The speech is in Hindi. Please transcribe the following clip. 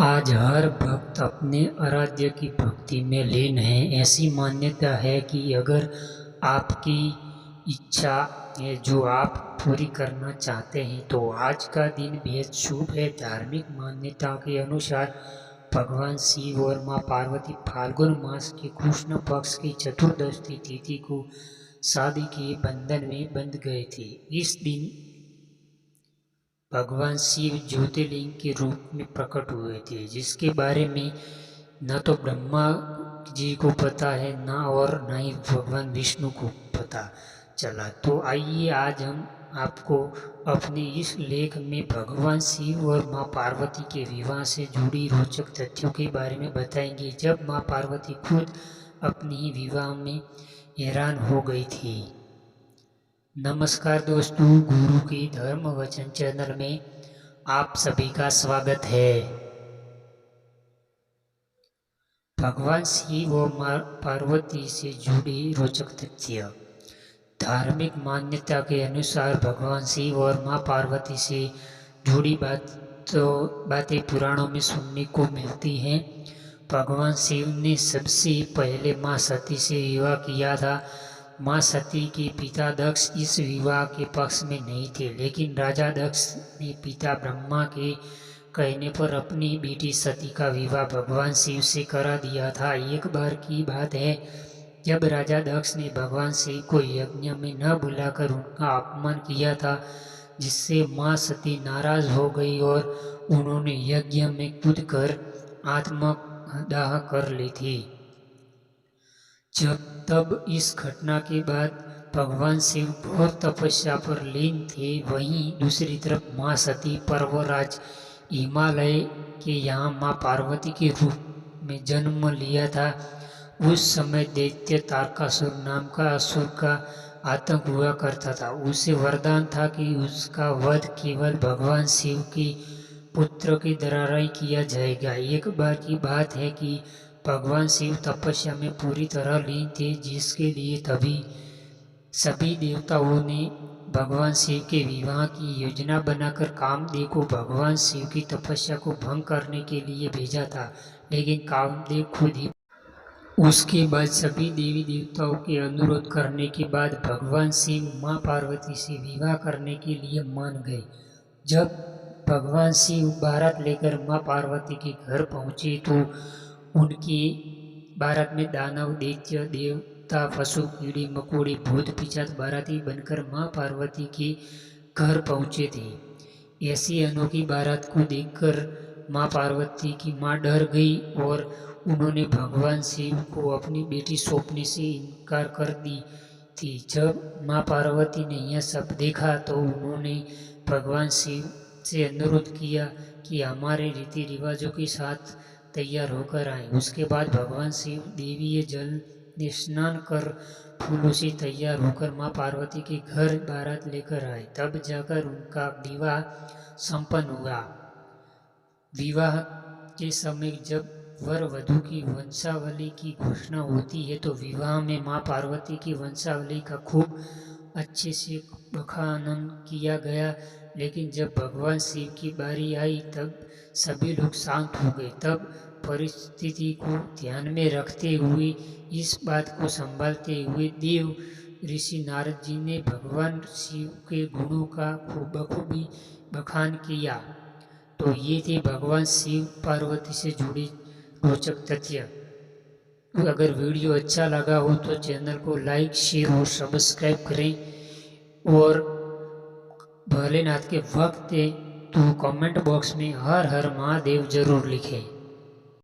आज हर भक्त अपने आराध्य की भक्ति में लीन है। ऐसी मान्यता है कि अगर आपकी इच्छा है जो आप पूरी करना चाहते हैं तो आज का दिन बेहद शुभ है। धार्मिक मान्यता के अनुसार भगवान शिव और मां पार्वती फाल्गुन मास के कृष्ण पक्ष की चतुर्दशी तिथि को शादी के बंधन में बंध गए थे। इस दिन भगवान शिव ज्योतिर्लिंग के रूप में प्रकट हुए थे, जिसके बारे में न तो ब्रह्मा जी को पता है न ही भगवान विष्णु को पता चला। तो आइए आज हम आपको अपने इस लेख में भगवान शिव और मां पार्वती के विवाह से जुड़ी रोचक तथ्यों के बारे में बताएंगे, जब मां पार्वती खुद अपने ही विवाह में हैरान हो गई थी। नमस्कार दोस्तों, गुरु की धर्म वचन चैनल में आप सभी का स्वागत है। भगवान शिव और मां पार्वती से जुड़ी रोचक तथ्य। धार्मिक मान्यता के अनुसार भगवान शिव और मां पार्वती से जुड़ी बातें पुराणों में सुनने को मिलती हैं। भगवान शिव ने सबसे पहले मां सती से विवाह किया था। मां सती के पिता दक्ष इस विवाह के पक्ष में नहीं थे, लेकिन राजा दक्ष ने पिता ब्रह्मा के कहने पर अपनी बेटी सती का विवाह भगवान शिव से करा दिया था। एक बार की बात है जब राजा दक्ष ने भगवान शिव को यज्ञ में न बुलाकर उनका अपमान किया था, जिससे मां सती नाराज हो गई और उन्होंने यज्ञ में कूदकर आत्मदाह कर ली थी। तब इस घटना के बाद भगवान शिव घोर तपस्या पर लीन थे। वहीं दूसरी तरफ मां सती पर्वराज हिमालय के यहाँ मां पार्वती के रूप में जन्म लिया था। उस समय दैत्य तारकासुर नाम का असुर का आतंक हुआ करता था। उसे वरदान था कि उसका वध केवल भगवान शिव के पुत्र के द्वारा ही किया जाएगा। एक बार की बात है कि भगवान शिव तपस्या में पूरी तरह लीन थे, जिसके लिए तभी सभी देवताओं ने भगवान शिव के विवाह की योजना बनाकर कामदेव को भगवान शिव की तपस्या को भंग करने के लिए भेजा था, लेकिन कामदेव खुद ही उसके बाद सभी देवी देवताओं के अनुरोध करने के बाद भगवान शिव मां पार्वती से विवाह करने के लिए मान गए। जब भगवान शिव बारात लेकर मां पार्वती के घर पहुंचे तो उनकी बारात में दानव, दैत्य, देवता, पशु, कीड़े मकोड़े, भूत पिशाच बाराती बनकर मां पार्वती के घर पहुंचे थे। ऐसी अनोखी बारात को देखकर मां पार्वती की मां डर गई और उन्होंने भगवान शिव को अपनी बेटी सौंपने से इनकार कर दी थी। जब मां पार्वती ने यह सब देखा तो उन्होंने भगवान शिव से अनुरोध किया कि हमारे रीति रिवाजों के साथ तैयार होकर आए। उसके बाद भगवान शिव देवीय जल में स्नान कर फूलों से तैयार होकर मां पार्वती के घर बारात लेकर आए। तब जाकर उनका विवाह संपन्न हुआ। विवाह के समय जब वर वधू की वंशावली की घोषणा होती है तो विवाह में मां पार्वती की वंशावली का खूब अच्छे से बखान किया गया, लेकिन जब भगवान शिव की बारी आई तब सभी लोग शांत हो गए। तब परिस्थिति को ध्यान में रखते हुए, इस बात को संभालते हुए देव ऋषि नारद जी ने भगवान शिव के गुणों का बखूबी बखान किया। तो ये थे भगवान शिव पार्वती से जुड़ी रोचक तथ्य। अगर वीडियो अच्छा लगा हो तो चैनल को लाइक, शेयर और सब्सक्राइब करें और भोलेनाथ के भक्त तो कमेंट बॉक्स में हर हर महादेव जरूर लिखें।